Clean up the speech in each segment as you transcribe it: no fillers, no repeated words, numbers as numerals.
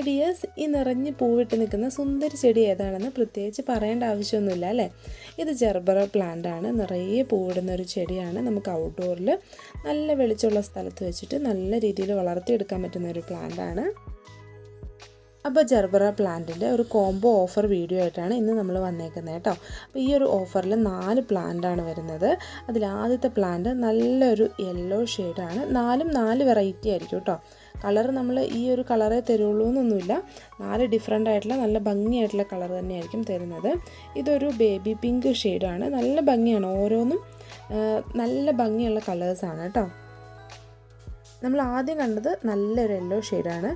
Hi dears, ഈ നിറഞ്ഞ് പൂവിട്ട് നിൽക്കുന്ന സുന്ദരി ചെടി ഏതാണെന്ന് പ്രത്യേകിച്ച് പറയേണ്ട ആവശ്യമൊന്നുമില്ല അല്ലേ. ഇത് ജർബറ പ്ലാന്റ് ആണ്. നിറയെ പൂവിടുന്ന ഒരു ചെടിയാണ്. നമുക്ക് ഔട്ട്ഡോറിൽ നല്ല വെളിച്ചമുള്ള സ്ഥലത്ത് വെച്ചിട്ട് നല്ല രീതിയിൽ വളർത്തിയെടുക്കാൻ പറ്റുന്ന ഒരു പ്ലാന്റ് ആണ്. അപ്പോൾ ജർബറ പ്ലാന്റിൻ്റെ ഒരു കോംബോ ഓഫർ വീഡിയോ ആയിട്ടാണ് ഇന്ന് നമ്മൾ വന്നേക്കുന്നത് കേട്ടോ. അപ്പോൾ ഈ ഒരു ഓഫറിൽ 4 പ്ലാന്റാണ് വരുന്നത്. അതിൽ ആദ്യത്തെ പ്ലാന്റ് നല്ലൊരു യെല്ലോ ഷെയ്ഡാണ്. 4 വെറൈറ്റി ആയിരിക്കും കേട്ടോ. കളർ നമ്മൾ ഈ ഒരു കളറേ തരുള്ളൂ എന്നൊന്നുമില്ല. 4 ഡിഫറെൻ്റ് ആയിട്ടുള്ള നല്ല ഭംഗിയായിട്ടുള്ള കളർ തന്നെയായിരിക്കും തരുന്നത്. ഇതൊരു ബേബി പിങ്ക് ഷെയ്ഡാണ്. നല്ല ഭംഗിയാണ്. ഓരോന്നും നല്ല ഭംഗിയുള്ള കളേഴ്സാണ് കേട്ടോ. നമ്മൾ ആദ്യം കണ്ടത് നല്ലൊരു യെല്ലോ ഷെയ്ഡാണ്.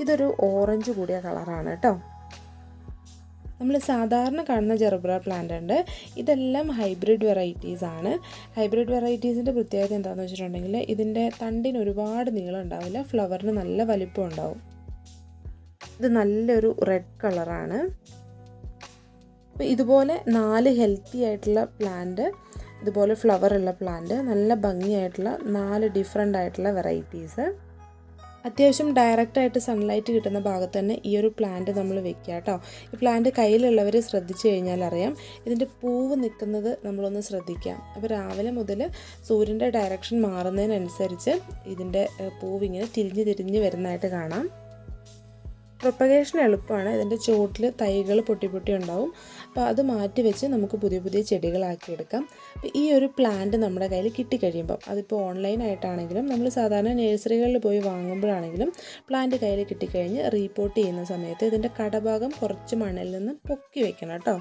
ഇതൊരു ഓറഞ്ച് കൂടിയ കളറാണ് കേട്ടോ. നമ്മൾ സാധാരണ കാണുന്ന ജർബറ പ്ലാന്റ് ഉണ്ട്. ഇതെല്ലാം ഹൈബ്രിഡ് വെറൈറ്റീസ് ആണ്. ഹൈബ്രിഡ് വെറൈറ്റീസിൻ്റെ പ്രത്യേകത എന്താണെന്ന് വെച്ചിട്ടുണ്ടെങ്കിൽ ഇതിൻ്റെ തണ്ടിന് ഒരുപാട് നീളം ഉണ്ടാവില്ല, ഫ്ലവറിന് നല്ല വലിപ്പം ഉണ്ടാവും. ഇത് നല്ലൊരു റെഡ് കളറാണ്. അപ്പോൾ ഇതുപോലെ 4 ഹെൽത്തി ആയിട്ടുള്ള പ്ലാന്റ്, ഇതുപോലെ ഫ്ലവർ ഉള്ള പ്ലാന്റ്, നല്ല ഭംഗിയായിട്ടുള്ള 4 ഡിഫറെൻ്റ് ആയിട്ടുള്ള വെറൈറ്റീസ്. അത്യാവശ്യം ഡയറക്റ്റായിട്ട് സൺലൈറ്റ് കിട്ടുന്ന ഭാഗത്ത് തന്നെ ഈ ഒരു പ്ലാന്റ് നമ്മൾ വെക്കുക കേട്ടോ. ഈ പ്ലാന്റ് കയ്യിലുള്ളവർ ശ്രദ്ധിച്ചു കഴിഞ്ഞാൽ അറിയാം. ഇതിൻ്റെ പൂവ് നിൽക്കുന്നത് നമ്മളൊന്ന് ശ്രദ്ധിക്കാം. അപ്പോൾ രാവിലെ മുതൽ സൂര്യൻ്റെ ഡയറക്ഷൻ മാറുന്നതിനനുസരിച്ച് ഇതിൻ്റെ പൂവ് ഇങ്ങനെ തിരിഞ്ഞ് വരുന്നതായിട്ട് കാണാം. പ്രൊപ്പഗേഷൻ എളുപ്പമാണ്. ഇതിൻ്റെ ചുവട്ടിൽ തൈകൾ പൊട്ടി ഉണ്ടാവും. അപ്പോൾ അത് മാറ്റി വെച്ച് നമുക്ക് പുതിയ ചെടികളാക്കിയെടുക്കാം. അപ്പോൾ ഈ ഒരു പ്ലാന്റ് നമ്മുടെ കയ്യിൽ കിട്ടിക്കഴിയുമ്പം, അതിപ്പോൾ ഓൺലൈനായിട്ടാണെങ്കിലും നമ്മൾ സാധാരണ നഴ്സറികളിൽ പോയി വാങ്ങുമ്പോഴാണെങ്കിലും പ്ലാന്റ് കയ്യിൽ കിട്ടിക്കഴിഞ്ഞ് റീപോർട്ട് ചെയ്യുന്ന സമയത്ത് ഇതിൻ്റെ കടഭാഗം കുറച്ച് മണ്ണിൽ നിന്ന് പൊക്കി വെക്കണം കേട്ടോ.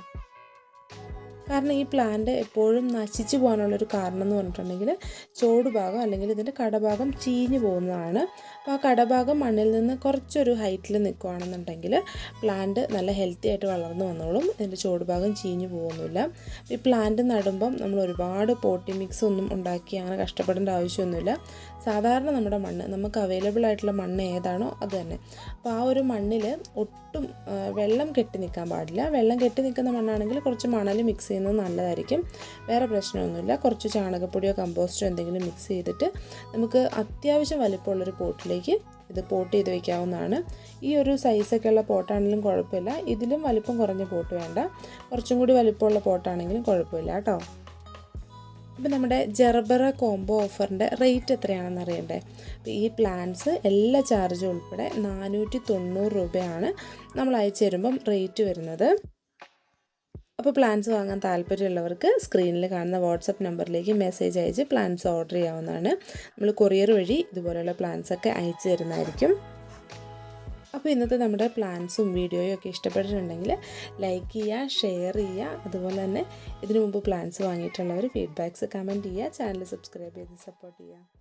കാരണം ഈ പ്ലാന്റ് എപ്പോഴും നശിച്ചു പോകാനുള്ളൊരു കാരണം എന്ന് പറഞ്ഞിട്ടുണ്ടെങ്കിൽ ചോടുഭാഗം അല്ലെങ്കിൽ ഇതിൻ്റെ കടഭാഗം ചീഞ്ഞു പോകുന്നതാണ്. അപ്പോൾ ആ കടഭാഗം മണ്ണിൽ നിന്ന് കുറച്ചൊരു ഹൈറ്റിൽ നിൽക്കുകയാണെന്നുണ്ടെങ്കിൽ പ്ലാന്റ് നല്ല ഹെൽത്തി ആയിട്ട് വളർന്നു വന്നോളും. ഇതിൻ്റെ ചോടുഭാഗം ചീഞ്ഞു പോകുന്നില്ല. ഈ പ്ലാന്റ് നടുമ്പം നമ്മൾ ഒരുപാട് പോട്ടി മിക്സ് ഒന്നും ഉണ്ടാക്കി അങ്ങനെ കഷ്ടപ്പെടേണ്ട ആവശ്യമൊന്നുമില്ല. സാധാരണ നമ്മുടെ മണ്ണ്, നമുക്ക് അവൈലബിൾ ആയിട്ടുള്ള മണ്ണ് ഏതാണോ അത് തന്നെ. അപ്പോൾ ആ ഒരു മണ്ണിൽ ഒട്ടും വെള്ളം കെട്ടി നിൽക്കാൻ പാടില്ല. വെള്ളം കെട്ടി നിൽക്കുന്ന മണ്ണാണെങ്കിൽ കുറച്ച് മണൽ മിക്സ് ചെയ്യുന്നത് നല്ലതായിരിക്കും. വേറെ പ്രശ്നമൊന്നുമില്ല. കുറച്ച് ചാണകപ്പൊടിയോ കമ്പോസ്റ്റോ എന്തെങ്കിലും മിക്സ് ചെയ്തിട്ട് നമുക്ക് അത്യാവശ്യം വലിപ്പമുള്ളൊരു പോട്ടിലേക്ക് ഇത് പോട്ട് ചെയ്ത് വയ്ക്കാവുന്നതാണ്. ഈ ഒരു സൈസൊക്കെ ഉള്ള പോട്ടാണെങ്കിലും കുഴപ്പമില്ല. ഇതിലും വലിപ്പം കുറഞ്ഞ പോട്ട് വേണ്ട. കുറച്ചും കൂടി വലിപ്പമുള്ള പോട്ടാണെങ്കിലും കുഴപ്പമില്ല കേട്ടോ. അപ്പോൾ നമ്മുടെ ജർബറ കോംബോ ഓഫറിൻ്റെ റേറ്റ് എത്രയാണെന്ന് അറിയണ്ടേ? അപ്പോൾ ഈ പ്ലാൻസ് എല്ലാ ചാർജും ഉൾപ്പെടെ 490 രൂപയാണ് നമ്മൾ അയച്ചു തരുമ്പം റേറ്റ് വരുന്നത്. അപ്പോൾ പ്ലാൻസ് വാങ്ങാൻ താല്പര്യമുള്ളവർക്ക് സ്ക്രീനിൽ കാണുന്ന വാട്സപ്പ് നമ്പറിലേക്ക് മെസ്സേജ് അയച്ച് പ്ലാൻസ് ഓർഡർ ചെയ്യാവുന്നതാണ്. നമ്മൾ കൊറിയർ വഴി ഇതുപോലെയുള്ള പ്ലാൻസൊക്കെ അയച്ചു തരുന്നതായിരിക്കും. അപ്പോൾ ഇന്നത്തെ നമ്മുടെ പ്ലാൻസും വീഡിയോയും ഒക്കെ ഇഷ്ടപ്പെട്ടിട്ടുണ്ടെങ്കിൽ ലൈക്ക് ചെയ്യുക, ഷെയർ ചെയ്യുക. അതുപോലെ തന്നെ ഇതിനു മുമ്പ് പ്ലാൻസ് വാങ്ങിയിട്ടുള്ളവർ ഫീഡ്ബാക്ക്സ് കമൻറ്റ് ചെയ്യുക. ചാനൽ സബ്സ്ക്രൈബ് ചെയ്ത് സപ്പോർട്ട് ചെയ്യുക.